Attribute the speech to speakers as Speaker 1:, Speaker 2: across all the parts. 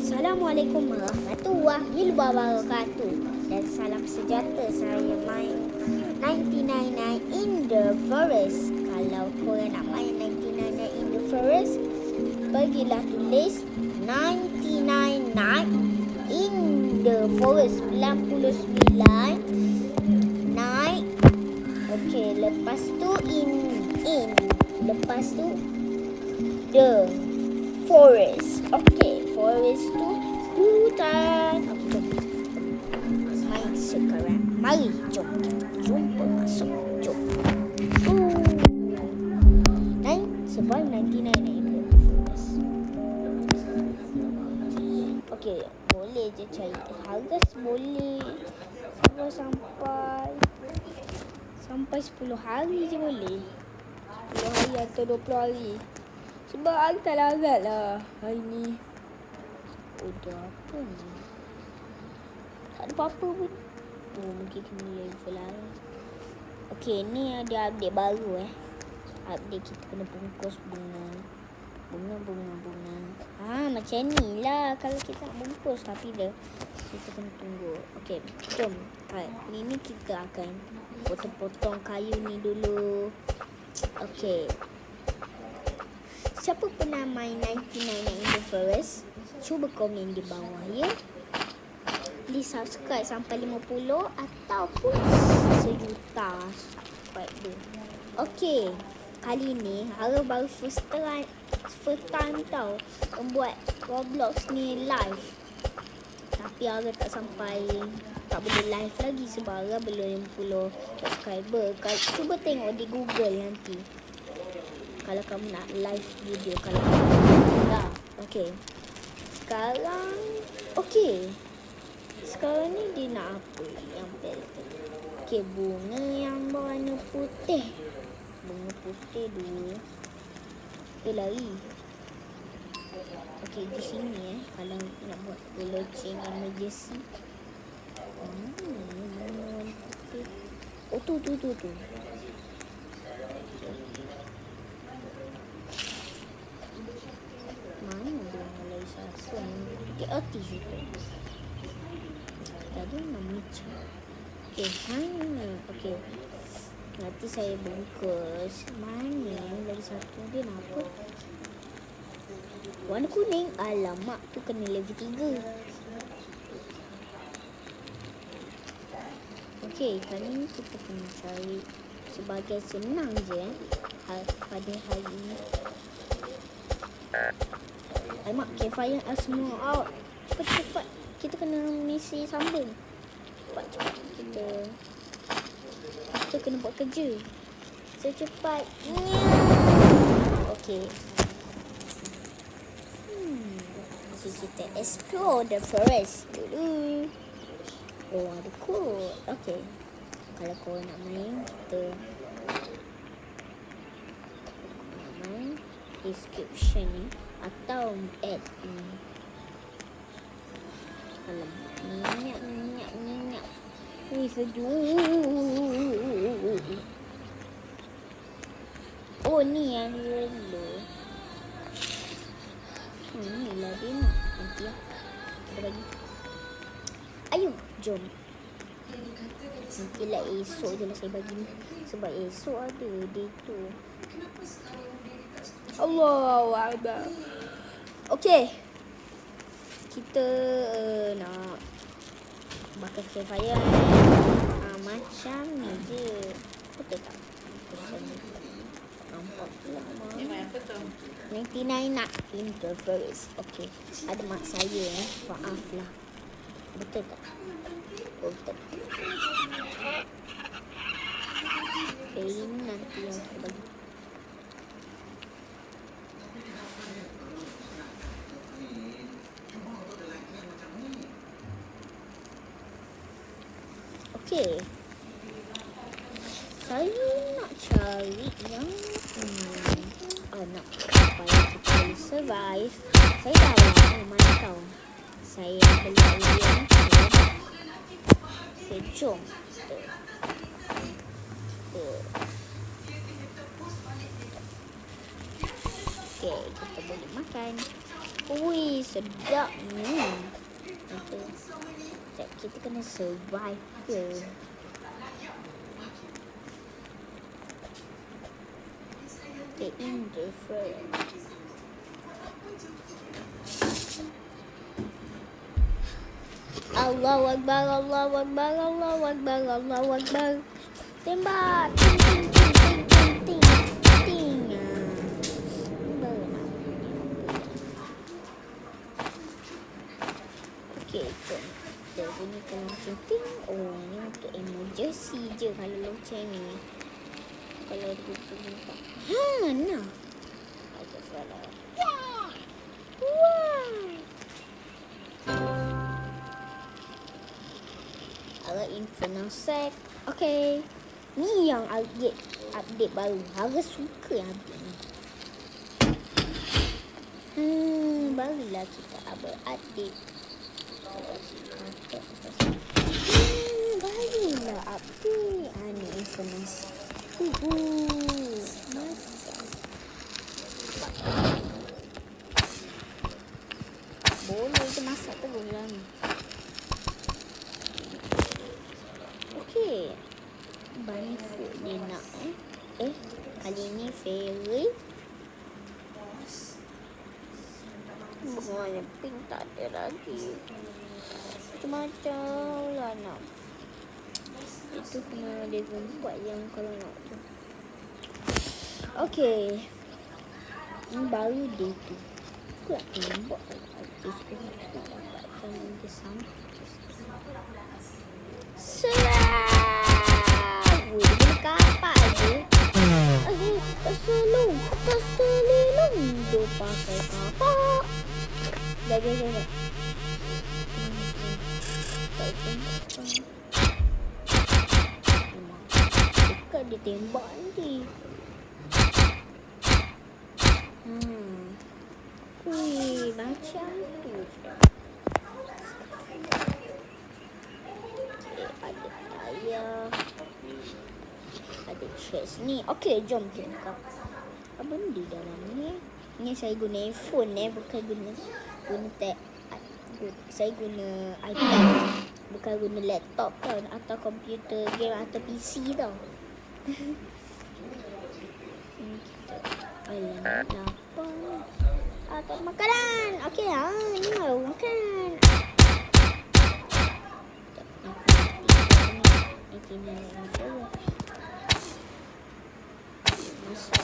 Speaker 1: Assalamualaikum warahmatullahi wabarakatuh. Dan salam sejahtera. Saya main 99 in the forest. Kalau korang nak main 99 in the forest, pergilah tulis 99 night in the forest. 99 night. Okey, lepas tu in. Lepas tu the forest. Okey, forest tu hutan. Okey, main sekarang. Mari, jom. Jumpa masuk. Jom. Sebab 99 in the forest. Okey, boleh je cari hargas boleh. Sampai 10 hari je boleh. 10 hari atau 20 hari. Sebab hari tak larat lah hari ni. Udah apa ni? Tak ada apa-apa pun. Oh, mungkin kena level lah. Okey, ni ada update baru Update kita kena bungkus bunga. Bunga. Macam ni lah kalau kita nak bungkus. Tapi kita kena tunggu. Okey, jom. Ini kita akan potong-potong kayu ni dulu. Okey. Siapa pernah main 99 in the forest? Cuba komen di bawah ya. Please subscribe sampai 50 ataupun 1,000,000 subscriber. Okey. Kali ni Ara baru first time tau membuat Roblox ni live. Tapi Ara tak boleh live lagi sebab Ara belum 50 subscriber. Cuba tengok di Google nanti. Kalau kamu nak live video, kalau kamu dah. Okey. Sekarang ni dia nak apa yang better. Okey, bunga yang berwarna putih. Bunga putih dulu. Dia lari. Okey, di sini kalau nak buat loceng emergency. Oh, tu. Mana dia mulai satu dia artis itu. Tadi nak macam. Okey. Nanti saya bungkus. Mana lagi satu dia nak apa? Warna kuning. Alamak, tu kena level 3. Okey, kali ni kita kena cari sebagai senang je pada hari ini. Alamak, campfire semua out. Cepat. Kita kena misi sambung. Cepat. Kita kena buat kerja secepat. Okey. Kita explore the forest dulu. Oh, ada kod. Okey. Kalau korang nak main, kita main description ni atau add ni. Alamak, minyak. Ni sejuk. Oh, ni yang yellow. Ni lah dia nak. Nanti lah kita bagi. Ayo, jom. Nantilah esok je lah saya bagi ni. Sebab esok ada dia tu. Allahu Akbar. Okey. Kita nak bakar campfire. Macam ni je. Betul tak? Nampak pula. Apa tu? 99 nak in the forest. Okey. Ada mak saya maaf lah. Betul tak? Oh, betul. Ini nanti yang kita bagi. Okey. Saya nak cari yang nak supaya kita boleh survive. Saya dah lama mantau. Saya beli yang jom. Okey, kita boleh makan. Ui, sedap ni. Okay. Sekejap, kita kena survive ke? Okay, indifferent. Allahu Akbar, Allahu Akbar, Allahu Akbar, Allahu Akbar. Tembak. Ting, ting, ting, ting, ting, ting, ting. Okay, kita bunyikan lonceng ting. Oh, ni untuk emergency je kalau lonceng ni. Kalau dia bunyi. Nah. Ada salah. Wow. Ada Inferno Sack. Okay. Ni yang update baru. Harga suka yang update ni. Barulah kita update. Barulah update. Ni Inferno Sack. Masa. Boleh je masak terus lah ni. Okay. Bunny food dia nak kali ni fairy. Bunga pink tak ada lagi. Macam lah nak. Itu kena dia buat yang kalau nak tu. Okay. Ini baru dia tu. Aku nak tembak artis tu. Tak dapatkan dia sampai. Selang. Weh, dia kapak je. Terselung. Dia pakai kapak. Dah. Dekat dia tembak nanti. Wih, macam tu. Ada tayar. Ada chest ni. Okey, jom kita buka. Apa benda dalam ni? Ni saya guna phone bukan guna tab. Saya guna iPad. Bukan guna laptop tau. Atau komputer game atau PC tau. Alah, lapar. Tak ada makanan. Okey lah. Ni mau makan. Masak.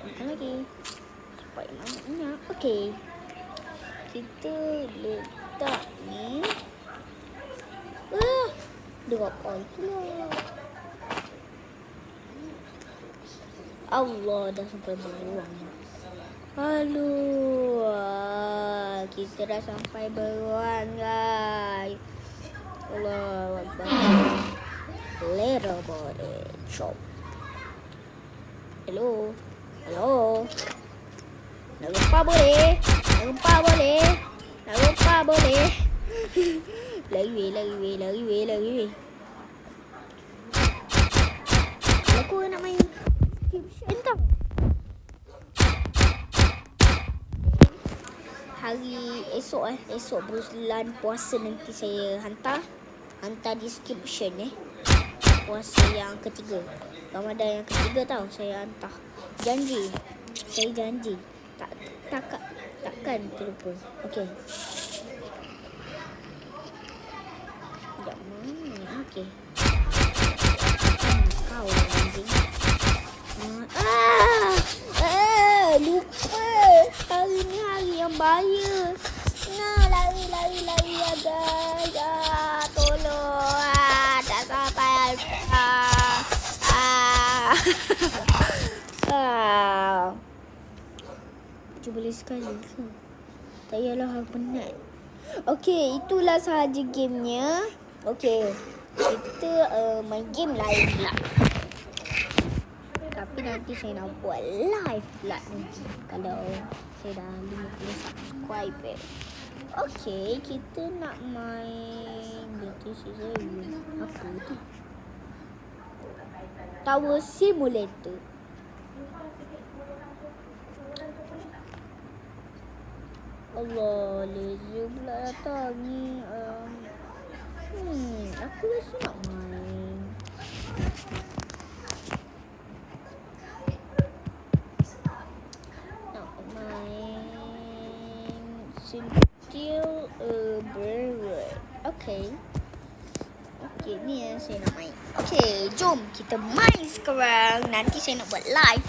Speaker 1: Makan lagi. Cepat minyak. Okey. Kita letak ni. Drop oil pula. Allah, dah sampai beruang. Aduh, kita dah sampai beruang, guys. Allah Akbar. Little body chop. Hello. Nak lupa boleh. Lari weh. Aku nak main description tau. Hari esok bulan puasa nanti saya hantar description puasa yang ketiga. Ramadan yang ketiga tau saya hantar. Saya janji. Takkan terlupa. Okey. Sekejap mana? Okey. Kau anjing. Lupa. Hari ni hari yang bahaya. Lari ya guys. Tolong. Tak sampai. Cuba boleh sekali ke? Tak payahlah penat. Okey, itulah sahaja gamenya. Okey, kita main game lain pula. Tapi nanti saya nak buat live pula nanti. Kalau saya dah 50 subscriber. Okey, kita nak main apa tu? Tower Simulator. Allah, laser pula datang ni. Aku rasa nak main. Still a bird. Okay, ni yang saya nak main. Okay, jom kita main sekarang. Nanti saya nak buat live.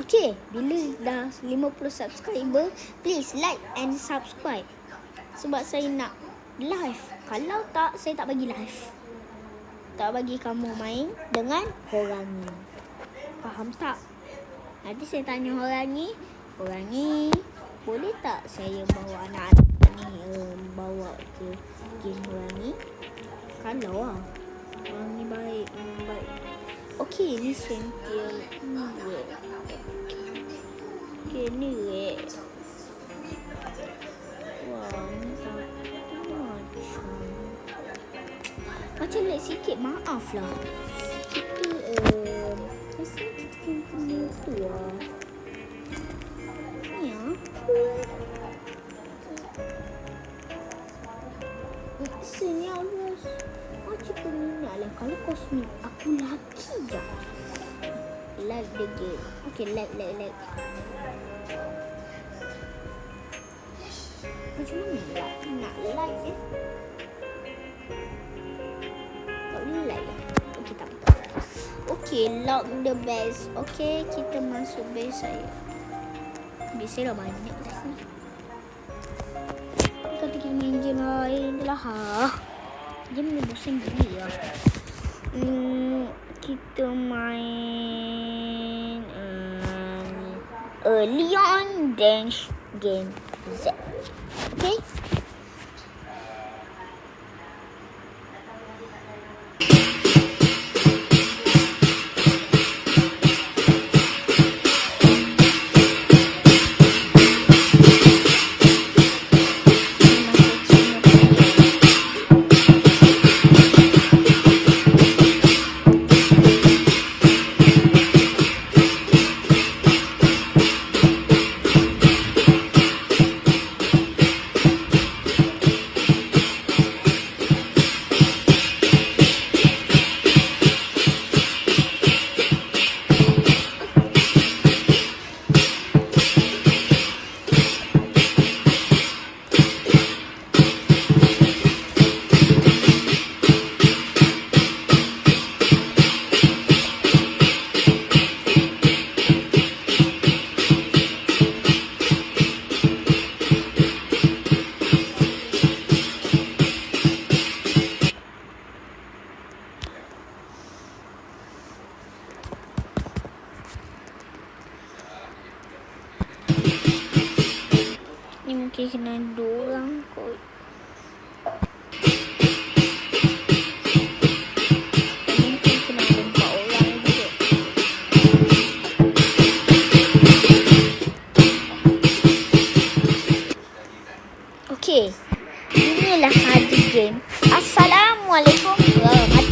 Speaker 1: Okay, bila dah 50 subscriber, please like and subscribe. Sebab saya nak live. Kalau tak, saya tak bagi live. Tak bagi kamu main dengan orang ni. Faham tak? Nanti saya tanya orang ni, boleh tak saya bawa anak-anak ni bawa ke game orang ni? Kalau lah. Orang ni baik. Okay, listen till word. Okay, ni word. Wah, ni tak macam lag sikit, maaf lah. Kita rasa kita kena tu lah. Ni apa? Rasanya Allah macam peminat lah. Kalau kosmik aku laki je. Like the game. Okay, like. Macam mana nak like je? Tak boleh like lah. Okay, tak betul. Okay, lock the base. Okay, kita masuk base saya. Base saya dah banyak kat sini. Kata kita main game lain lah. Game ni bosan gila lah. Kita main Leon Dance Game Z. Okay? Mungkin kena 2 orang kot. Mungkin kena 4 orang juga. Okay, inilah sahaja game. Assalamualaikum warahmatullahi wabarakatuh.